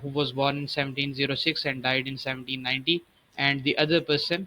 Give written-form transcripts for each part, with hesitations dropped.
who was born in 1706 and died in 1790, and the other person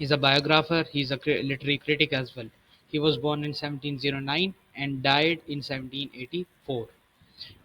is a biographer, he is a literary critic as well. He was born in 1709 and died in 1784.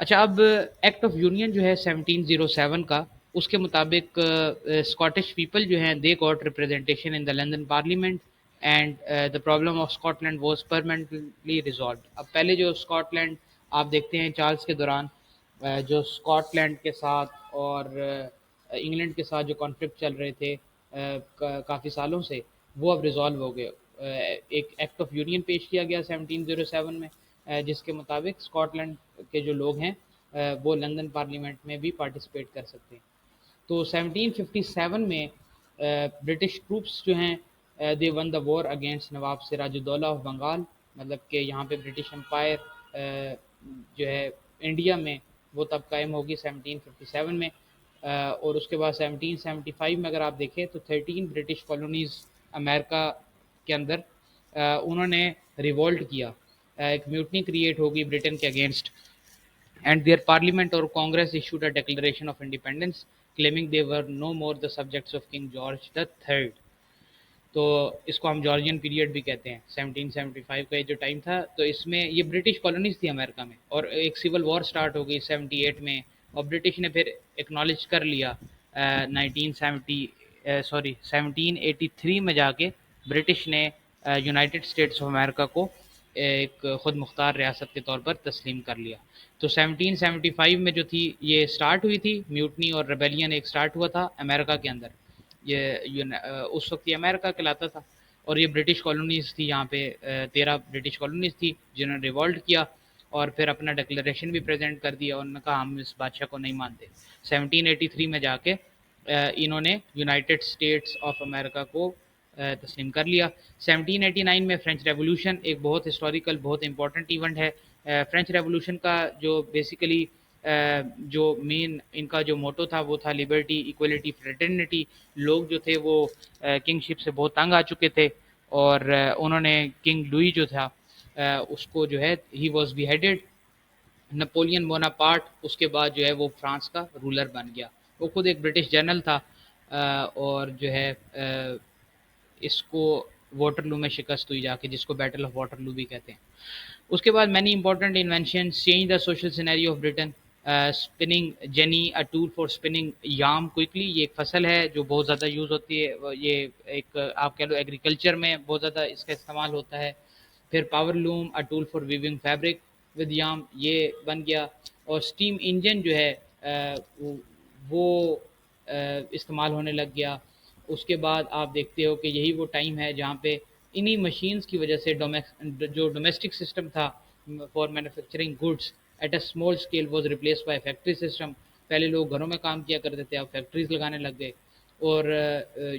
اچھا، اب act of union جو ہے 1707 کا، اس کے مطابق Scottish people جو ہیں they got representation in the London parliament, and the problem of Scotland was permanently resolved. اب پہلے جو اسکاٹ لینڈ آپ دیکھتے ہیں چارلز کے دوران جو اسکاٹ لینڈ کے ساتھ اور انگلینڈ کے ساتھ جو کانفلکٹ چل رہے تھے کافی سالوں سے، وہ اب ریزالو ہو گئے. ایک ایکٹ آف یونین پیش کیا گیا 1707 میں، جس کے مطابق اسکاٹ لینڈ کے جو لوگ ہیں وہ لندن پارلیمنٹ میں بھی پارٹیسپیٹ کر سکتے ہیں. تو 1757 میں برٹش ٹروپس جو ہیں they won the war against Nawab Siraj ud Daulah of Bengal. مطلب کہ یہاں پہ برٹش امپائر جو ہے انڈیا میں وہ تب قائم ہوگی 1757 میں. اور اس کے بعد 1775 میں اگر آپ دیکھیں تو 13 برٹش کالونیز امریکہ کے اندر انہوں نے ریوولٹ کیا، ایک میوٹنی کریٹ ہوگی برٹن کے against, and their parliament or congress issued a declaration of independence claiming they were no more the subjects of king george the third. تو اس کو ہم جارجین پیریڈ بھی کہتے ہیں. 1775 کا یہ جو ٹائم تھا تو اس میں یہ برٹش کالونیز تھی امریکہ میں، اور ایک سول وار سٹارٹ ہو گئی 78 میں، اور برٹش نے پھر ایکنالج کر لیا 1783 میں جا کے برٹش نے یونائٹڈ اسٹیٹس آف امریکہ کو ایک خود مختار ریاست کے طور پر تسلیم کر لیا. تو 1775 میں جو تھی یہ سٹارٹ ہوئی تھی میوٹنی اور ریبیلین، ایک سٹارٹ ہوا تھا امریکہ کے اندر. اس وقت یہ امریکہ کہلاتا تھا، اور یہ برٹش کالونیز تھی. یہاں پہ 13 برٹش کالونیز تھی جنہوں نے ریوالٹ کیا اور پھر اپنا ڈکلریشن بھی پریزنٹ کر دیا. انہوں نے کہا ہم اس بادشاہ کو نہیں مانتے. 1783 میں جا کے انہوں نے یونائٹڈ اسٹیٹس آف امریکہ کو تسلیم کر لیا. 1789 میں فرینچ ریولوشن ایک بہت ہسٹوریکل بہت امپورٹنٹ ایونٹ ہے. فرینچ ریولوشن کا جو بیسیکلی جو مین ان کا جو موٹو تھا وہ تھا لبرٹی، ایکویلٹی، فریٹرنیٹی. لوگ جو تھے وہ کنگ شپ سے بہت تنگ آ چکے تھے، اور انہوں نے کنگ لوئی جو تھا اس کو جو ہے he was beheaded. Napoleon Bonaparte اس کے بعد جو ہے وہ فرانس کا رولر بن گیا. وہ خود ایک برٹش جنرل تھا، اور جو ہے اس کو واٹر لو میں شکست ہوئی جا کے، جس کو بیٹل آف واٹر لو بھی کہتے ہیں. اس کے بعد many important inventions change the social scenario of Britain. Spinning jenny a tool for spinning yarn quickly, یہ ایک فصل ہے جو بہت زیادہ یوز ہوتی ہے. یہ ایک آپ کہہ لو ایگریکلچر میں بہت زیادہ اس کا استعمال ہوتا ہے. پھر power loom a tool for weaving fabric with yarn, یہ بن گیا. اور اسٹیم انجن جو ہے وہ استعمال ہونے لگ گیا. اس کے بعد آپ دیکھتے ہو کہ یہی وہ ٹائم ہے جہاں پہ انہی مشینز کی وجہ سے جو ڈومیسٹک سسٹم تھا for manufacturing goods at a small scale was replace by factory system. پہلے لوگ گھروں میں کام کیا کرتے تھے، اب فیکٹریز لگانے لگ گئے. اور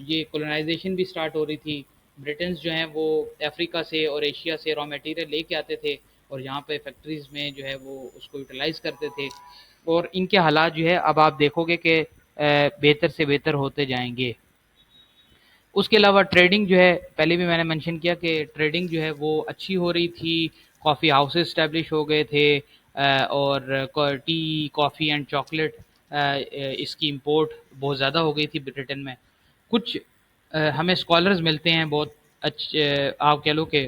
یہ کولونائزیشن بھی سٹارٹ ہو رہی تھی. برٹنز جو ہیں وہ افریقہ سے اور ایشیا سے را میٹیریل لے کے آتے تھے، اور یہاں پہ فیکٹریز میں جو ہے وہ اس کو یوٹیلائز کرتے تھے. اور ان کے حالات جو ہے اب آپ دیکھو گے کہ بہتر سے بہتر ہوتے جائیں گے. اس کے علاوہ ٹریڈنگ جو ہے پہلے بھی میں نے منشن کیا کہ ٹریڈنگ جو ہے وہ اچھی ہو رہی تھی. کافی ہاؤسز اسٹیبلش ہو گئے تھے، اور ٹی، کافی اینڈ چاکلیٹ اس کی امپورٹ بہت زیادہ ہو گئی تھی برٹن میں. کچھ ہمیں اسکالرز ملتے ہیں بہت اچھے، آپ کہہ لو کہ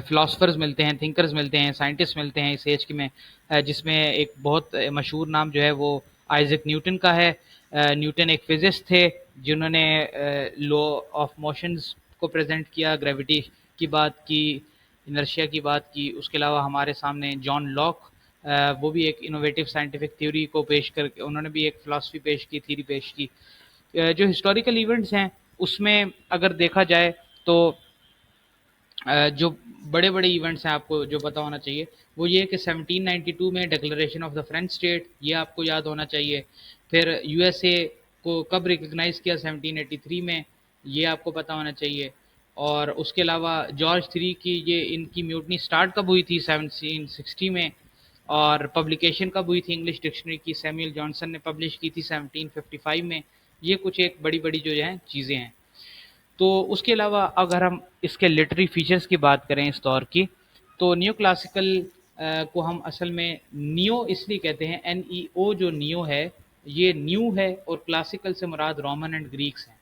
فلاسفرز ملتے ہیں، تھنکرز ملتے ہیں، سائنٹسٹ ملتے ہیں اس ایج میں، جس میں ایک بہت مشہور نام جو ہے وہ آئزک نیوٹن کا ہے. نیوٹن ایک فزسٹ تھے جنہوں نے لا آف موشنز کو پریزنٹ کیا، گریوٹی کی بات کی، انرشیا کی بات کی. اس کے علاوہ ہمارے سامنے جان لاک، وہ بھی ایک انوویٹیو سائنٹیفک تھیوری کو پیش کر کے انہوں نے بھی ایک فلاسفی پیش کی، تھیوری پیش کی. جو ہسٹوریکل ایونٹس ہیں اس میں اگر دیکھا جائے تو جو بڑے بڑے ایونٹس ہیں آپ کو جو پتا ہونا چاہیے وہ یہ کہ 1792 میں declaration of the French state, یہ آپ کو یاد ہونا چاہیے. پھر یو ایس اے کو کب ریکگنائز کیا 1783 میں، یہ آپ کو پتا ہونا چاہیے. اور اس کے علاوہ جارج 3 کی یہ ان کی میوٹنی سٹارٹ کب ہوئی تھی 1760 میں، اور پبلیکیشن کب ہوئی تھی انگلش ڈکشنری کی، سیموئل جانسن نے پبلش کی تھی 1755 میں. یہ کچھ ایک بڑی بڑی جو ہیں چیزیں ہیں. تو اس کے علاوہ اگر ہم اس کے لٹری فیچرز کی بات کریں اس دور کی، تو نیو کلاسیکل کو ہم اصل میں نیو اس لیے کہتے ہیں، این ای او جو نیو ہے یہ نیو ہے، اور کلاسیکل سے مراد رومن اینڈ گریکس ہیں.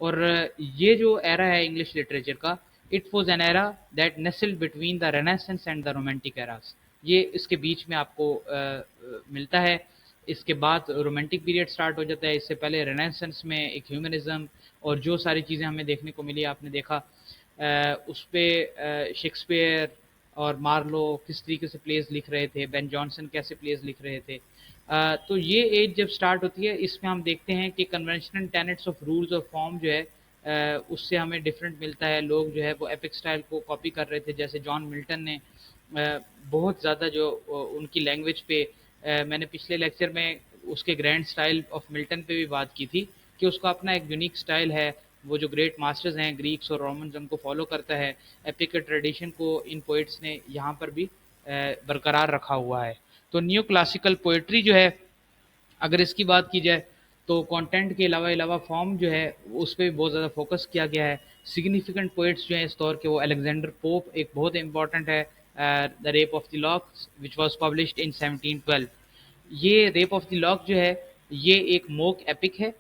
اور یہ جو ایرا ہے انگلش لٹریچر کا، it was an era that nestled between the Renaissance and the romantic eras. یہ اس کے بیچ میں آپ کو ملتا ہے. اس کے بعد رومانٹک پیریڈ سٹارٹ ہو جاتا ہے. اس سے پہلے رینیسنس میں ایک ہیومنزم اور جو ساری چیزیں ہمیں دیکھنے کو ملی آپ نے دیکھا. اس پہ شیکسپیئر اور مارلو کس طریقے سے پلیز لکھ رہے تھے, بین جانسن کیسے پلیز لکھ رہے تھے. تو یہ ایج جب سٹارٹ ہوتی ہے اس میں ہم دیکھتے ہیں کہ کنونشنل ٹینٹس آف رولز اور فارم جو ہے اس سے ہمیں ڈفرینٹ ملتا ہے. لوگ جو ہے وہ ایپک سٹائل کو کاپی کر رہے تھے, جیسے جان ملٹن نے بہت زیادہ جو ان کی لینگویج پہ میں نے پچھلے لیکچر میں اس کے گرینڈ سٹائل آف ملٹن پہ بھی بات کی تھی کہ اس کا اپنا ایک یونیک سٹائل ہے. وہ جو گریٹ ماسٹرز ہیں گریکس اور رومنز ان کو فالو کرتا ہے. ایپک ٹریڈیشن کو ان پوئٹس نے یہاں پر بھی برقرار رکھا ہوا ہے. تو نیو کلاسیکل پوئٹری جو ہے اگر اس کی بات کی جائے تو کانٹینٹ کے علاوہ فارم جو ہے اس پہ بھی بہت زیادہ فوکس کیا گیا ہے. سگنیفیکنٹ پوئٹس جو ہیں اس دور کے وہ الیگزینڈر پوپ ایک بہت امپورٹنٹ ہے. The Rape of the Lock which was published in 1712. یہ ریپ آف دی لاک جو ہے یہ ایک موک ایپک ہے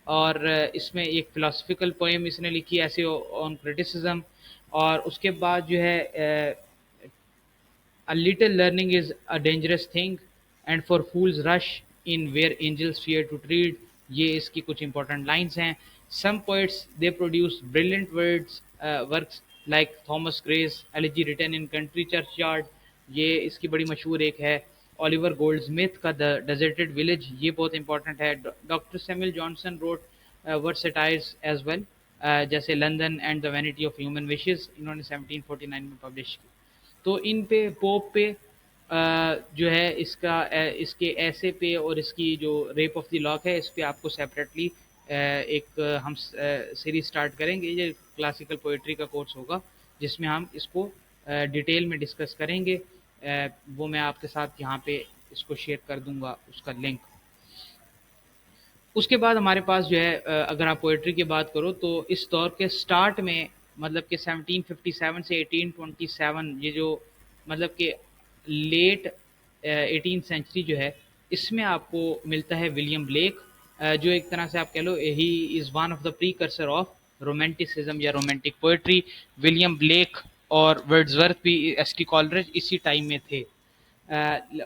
اور اس میں ایک فلاسفیکل پوئم اس نے لکھی ایسے آن کرٹیسزم. اور اس کے بعد جو ہے A little learning is a dangerous thing and for fools rush in where angels fear to tread. یہ اس کی کچھ امپورٹنٹ لائنس ہیں. Some poets they produce brilliant works like Thomas Gray's Elegy written in country churchyard. یہ اس کی بڑی مشہور ایک ہے. Oliver Goldsmith کا The Deserted Village یہ بہت امپورٹنٹ ہے. Doctor Samuel Johnson wrote word satires as well جیسے London and the vanity of human wishes انہوں نے 1749 میں پبلش کی. تو ان پہ پوپ پہ جو ہے اس کے ایسے پہ اور اس کی جو ریپ آف دی لاک ہے اس پہ آپ کو سیپریٹلی ایک ہم سیریز سٹارٹ کریں گے. یہ کلاسیکل پوئٹری کا کورس ہوگا جس میں ہم اس کو ڈیٹیل میں ڈسکس کریں گے. وہ میں آپ کے ساتھ یہاں پہ اس کو شیئر کر دوں گا اس کا لنک. اس کے بعد ہمارے پاس جو ہے اگر آپ پوئٹری کی بات کرو تو اس دور کے سٹارٹ میں مطلب کہ 1757 سے 1827 یہ جو مطلب کہ لیٹ 18 سینچری جو ہے اس میں آپ کو ملتا ہے ولیم بلیک جو ایک طرح سے آپ کہہ لو he is one of the precursor of romanticism یا رومانٹک پوئٹری. ولیم بلیک اور ورڈزورتھ بھی ایس ٹی کالرج اسی ٹائم میں تھے.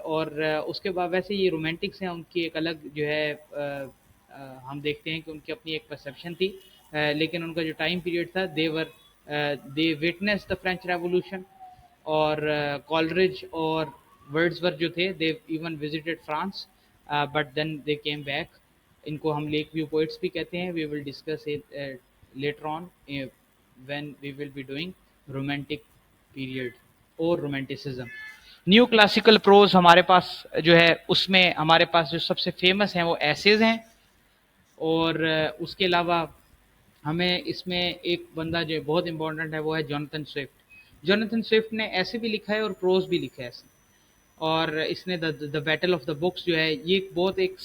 اور اس کے بعد ویسے یہ رومانٹکس ہیں ان کی ایک الگ جو ہے ہم دیکھتے ہیں کہ ان کی اپنی ایک پرسیپشن تھی لیکن ان کا جو ٹائم پیریڈ تھا they witness the French Revolution. اور کالرج اور ورڈزورتھ جو تھے they even visited France but then they came back. ان کو ہم لیک ویو پوئٹس بھی کہتے ہیں. We will discuss later on when we will be doing romantic period اور رومانٹسزم. نیو کلاسیکل پروز ہمارے پاس جو ہے اس میں ہمارے پاس جو سب سے فیمس ہیں وہ ایسیز ہیں. اور اس کے علاوہ ہمیں اس میں ایک بندہ جو بہت امپورٹنٹ ہے وہ ہے جونتھن سوئفٹ. جونتھن سوئفٹ نے ایسے بھی لکھا ہے اور پروز بھی لکھا ہے ایسے. اور اس نے the battle of the books جو ہے یہ بہت ایک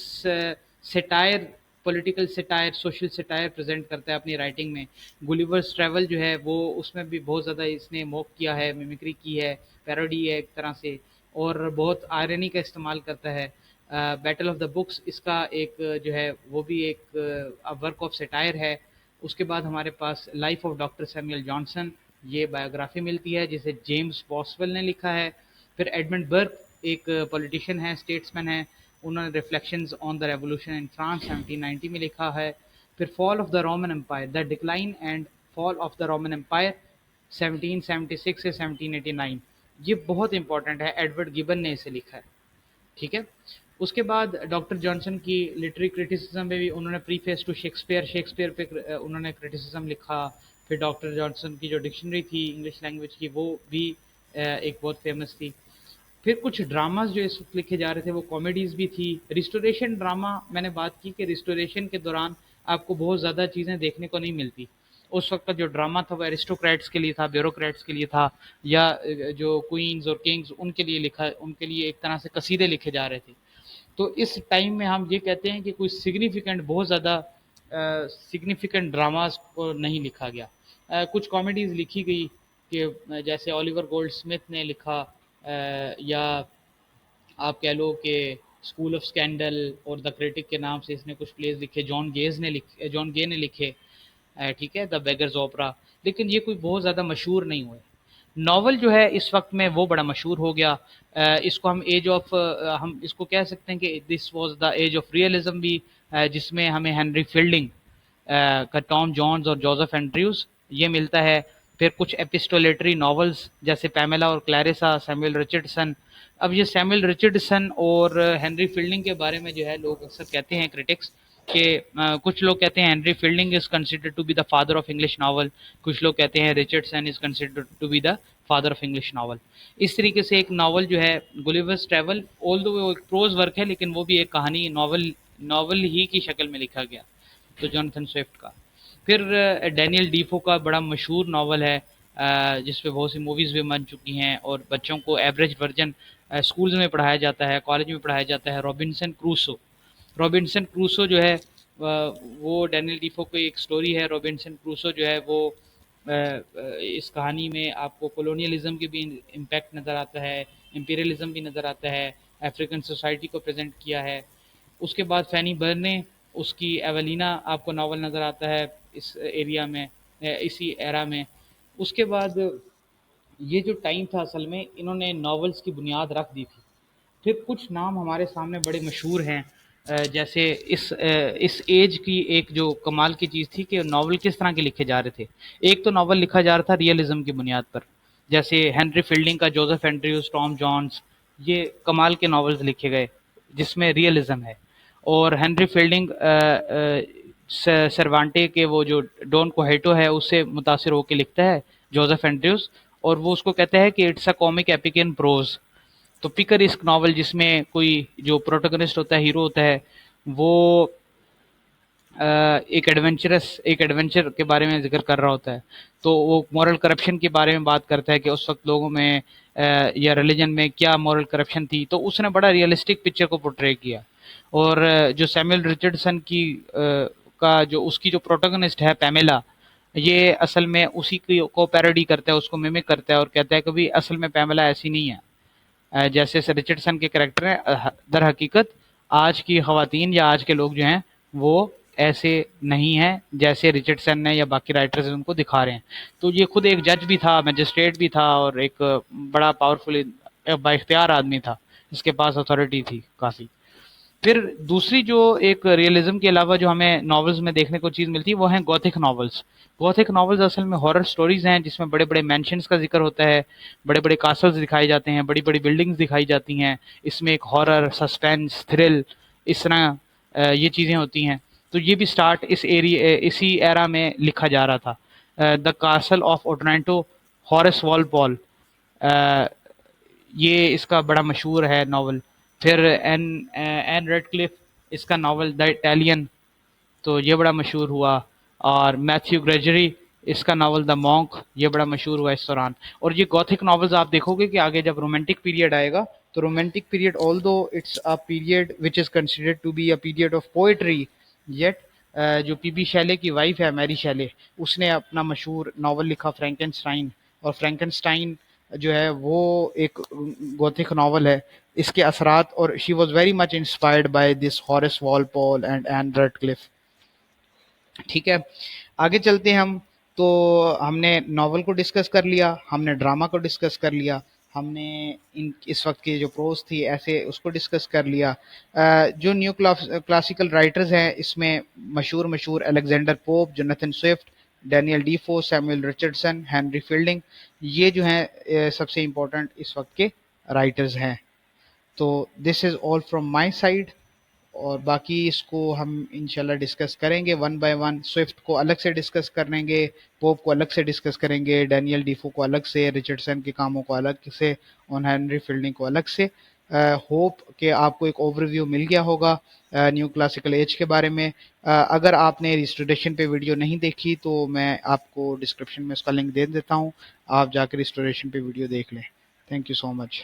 satire political satire social satire present کرتا ہے اپنی رائٹنگ میں. گولیورس ٹریول جو ہے وہ اس میں بھی بہت زیادہ اس نے موک کیا ہے, میمکری کی ہے, پیروڈی ہے ایک طرح سے اور بہت آئرنی کا استعمال کرتا ہے. بیٹل آف دا بکس اس کا ایک جو ہے وہ بھی ایک ورک آف سیٹائر ہے. اس کے بعد ہمارے پاس Life of Doctor Samuel Johnson یہ بایوگرافی ملتی ہے جسے جیمز باسویل نے لکھا ہے. پھر ایڈمنڈ برک ایک پولیٹیشین ہے اسٹیٹسمین ہے انہوں نے Reflections on the Revolution in France 1790 میں لکھا ہے. پھر Fall of the Roman Empire the Decline and Fall of the Roman Empire 1776 سے 1789 یہ بہت امپورٹنٹ ہے. ایڈورڈ گبن نے اسے لکھا ہے. ٹھیک ہے. اس کے بعد ڈاکٹر جانسن کی لٹری کرٹیسزم میں بھی انہوں نے پریفیس ٹو شیکسپیئر پہ انہوں نے کرٹیسزم لکھا. پھر ڈاکٹر جانسن کی جو ڈکشنری تھی انگلش لینگویج کی وہ بھی ایک بہت فیمس تھی. پھر کچھ ڈراماز جو اس وقت لکھے جا رہے تھے وہ کامیڈیز بھی تھی. ریسٹوریشن ڈراما میں نے بات کی کہ ریسٹوریشن کے دوران آپ کو بہت زیادہ چیزیں دیکھنے کو نہیں ملتی. اس وقت کا جو ڈرامہ تھا وہ ایرسٹوکریٹس کے لیے تھا, بیوروکریٹس کے لیے تھا یا جو کوئنز اور کنگز ان کے لیے لکھا ان کے لیے ایک طرح سے قصیدے لکھے جا رہے تھے. تو اس ٹائم میں ہم یہ کہتے ہیں کہ کوئی سگنیفیکنٹ بہت زیادہ سگنیفیکنٹ ڈراماز کو نہیں لکھا گیا. کچھ کامیڈیز لکھی گئی کہ جیسے اولیور گولڈ اسمتھ نے لکھا یا آپ کہہ لو کہ اسکول آف اسکینڈل اور دا کریٹک کے نام سے اس نے کچھ پلیز لکھے. جان گے نے لکھے. ٹھیک ہے. دا بیگرز اوپرا. لیکن یہ کوئی بہت زیادہ مشہور نہیں ہوئے. ناول جو ہے اس وقت میں وہ بڑا مشہور ہو گیا. اس کو ہم ایج آف ہم اس کو کہہ سکتے ہیں کہ this was the age of realism بھی, جس میں ہمیں ہنری فیلڈنگ کا ٹام جونز اور جوزف اینڈریوز یہ ملتا ہے. پھر کچھ ایپسٹولیٹری ناولز جیسے پیمیلا اور کلیرسا, سیموئل رچرڈسن. اب یہ سیموئل رچرڈسن اور ہنری فیلڈنگ کے بارے میں جو ہے لوگ اکثر کہتے ہیں کرٹکس کہ کچھ لوگ کہتے ہیں Henry Fielding is considered to be the father of English novel, کچھ لوگ کہتے ہیں Richardson is considered to be the father of English novel. اس طریقے سے ایک ناول جو ہے گلیورز ٹریول, آل دو وہ ایک پروز ورک ہے لیکن وہ بھی ایک کہانی ناول ہی کی شکل میں لکھا گیا, تو جونتھن سوئفٹ کا. پھر ڈینیل ڈیفو کا بڑا مشہور ناول ہے جس پہ بہت سی موویز بھی بن چکی ہیں اور بچوں کو ایوریج ورژن اسکولز میں پڑھایا جاتا ہے, کالج میں پڑھایا جاتا ہے. رابنسن کروسو, رابنسن کروسو جو ہے وہ ڈینیل ڈیفو کی ایک سٹوری ہے. رابنسن کروسو جو ہے وہ اس کہانی میں آپ کو کولونیلزم کی بھی امپیکٹ نظر آتا ہے, امپیریلزم بھی نظر آتا ہے, افریقن سوسائٹی کو پریزنٹ کیا ہے. اس کے بعد فینی برنے, اس کی ایولینا آپ کو ناول نظر آتا ہے اس ایریا میں, اسی ایرا میں. اس کے بعد یہ جو ٹائم تھا اصل میں انہوں نے ناولز کی بنیاد رکھ دی تھی. پھر کچھ نام ہمارے سامنے بڑے مشہور ہیں, جیسے اس ایج کی ایک جو کمال کی چیز تھی کہ ناول کس طرح کے لکھے جا رہے تھے. ایک تو ناول لکھا جا رہا تھا ریئلزم کی بنیاد پر, جیسے ہنری فیلڈنگ کا جوزف اینڈریوز, ٹام جونز, یہ کمال کے ناولز لکھے گئے جس میں ریئلزم ہے. اور ہنری فیلڈنگ سروانٹے کے وہ جو ڈون کوہیٹو ہے اس سے متاثر ہو کے لکھتا ہے جوزف اینڈریوز, اور وہ اس کو کہتا ہے کہ it's a comic epic in prose. تو پکرسک ناول جس میں کوئی جو پروٹاگنسٹ ہوتا ہے, ہیرو ہوتا ہے, وہ ایک ایڈونچر کے بارے میں ذکر کر رہا ہوتا ہے, تو وہ مورل کرپشن کے بارے میں بات کرتا ہے کہ اس وقت لوگوں میں یا ریلیجن میں کیا مورل کرپشن تھی. تو اس نے بڑا ریئلسٹک پکچر کو پورٹرے کیا. اور جو سیموئل رچرڈسن کی کا جو اس کی جو پروٹاگنسٹ ہے پیمیلا, یہ اصل میں اسی کو پیروڈی کرتا ہے, اس کو میمک کرتا ہے اور کہتا ہے کہ بھی اصل میں پیمیلا ایسی نہیں ہے جیسے رچرڈسن کے کریکٹر ہیں. در حقیقت آج کی خواتین یا آج کے لوگ جو ہیں وہ ایسے نہیں ہیں جیسے رچرڈسن نے یا باقی رائٹرز ان کو دکھا رہے ہیں. تو یہ خود ایک جج بھی تھا, میجسٹریٹ بھی تھا, اور ایک بڑا پاورفل با اختیار آدمی تھا, اس کے پاس اتھارٹی تھی کافی. پھر دوسری جو ایک ریئلزم کے علاوہ جو ہمیں ناولز میں دیکھنے کو چیز ملتی ہے وہ ہیں گوتھک ناولز. گوتھک ناولز اصل میں ہارر سٹوریز ہیں جس میں بڑے بڑے مینشنز کا ذکر ہوتا ہے, بڑے بڑے کاسلز دکھائے جاتے ہیں, بڑی بڑی بلڈنگز دکھائی جاتی ہیں. اس میں ایک ہارر, سسپینس, تھرل, اس طرح یہ چیزیں ہوتی ہیں. تو یہ بھی سٹارٹ اسی ایرا میں لکھا جا رہا تھا. دا کاسل آف اوٹرینٹو, ہارس والپول, یہ اس کا بڑا مشہور ہے ناول. پھر این ریڈ کلف, اس کا ناول دا اٹیلین, تو یہ بڑا مشہور ہوا. اور میتھیو گریجری, اس کا ناول دا مونک, یہ بڑا مشہور ہوا اس دوران. اور یہ گوتھک ناولز آپ دیکھو گے کہ آگے جب رومانٹک پیریڈ آئے گا تو romantic period although it's a period which is considered to be a period of poetry, yet جو پی بی شیلے کی وائف ہے میری شیلے, اس نے اپنا مشہور ناول لکھا فرینکنسٹائن. اور فرینکنسٹائن جو ہے وہ ایک گوتھک ناول ہے. اس کے اثرات, اور she was very much inspired by this Horace Walpole and Ann Radcliffe. ٹھیک ہے, آگے چلتے ہیں ہم. تو ہم نے ناول کو ڈسکس کر لیا, ہم نے ڈرامہ کو ڈسکس کر لیا, ہم نے اس وقت کی جو پروز تھی ایسے اس کو ڈسکس کر لیا. جو نیو کلاسیکل رائٹرز ہیں اس میں مشہور Alexander Pope, Jonathan Swift, Daniel Defoe, Samuel Richardson, Henry Fielding, یہ جو ہیں سب سے امپورٹنٹ اس وقت کے رائٹرز ہیں. تو دس از آل فرام مائی سائڈ, اور باقی اس کو ہم انشاءاللہ ڈسکس کریں گے ون بائی ون. سوئفٹ کو الگ سے ڈسکس کریں گے, پوپ کو الگ سے ڈسکس کریں گے, ڈینیل ڈیفو کو الگ سے, رچرڈسن کے کاموں کو الگ سے, اور ہنری فیلڈنگ کو الگ سے. ہوپ کہ آپ کو ایک اوور ویو مل گیا ہوگا نیو کلاسیکل ایج کے بارے میں. اگر آپ نے ریسٹوریشن پہ ویڈیو نہیں دیکھی تو میں آپ کو ڈسکرپشن میں اس کا لنک دے دیتا ہوں, آپ جا کے ریسٹوریشن پہ ویڈیو دیکھ لیں. Thank you so much.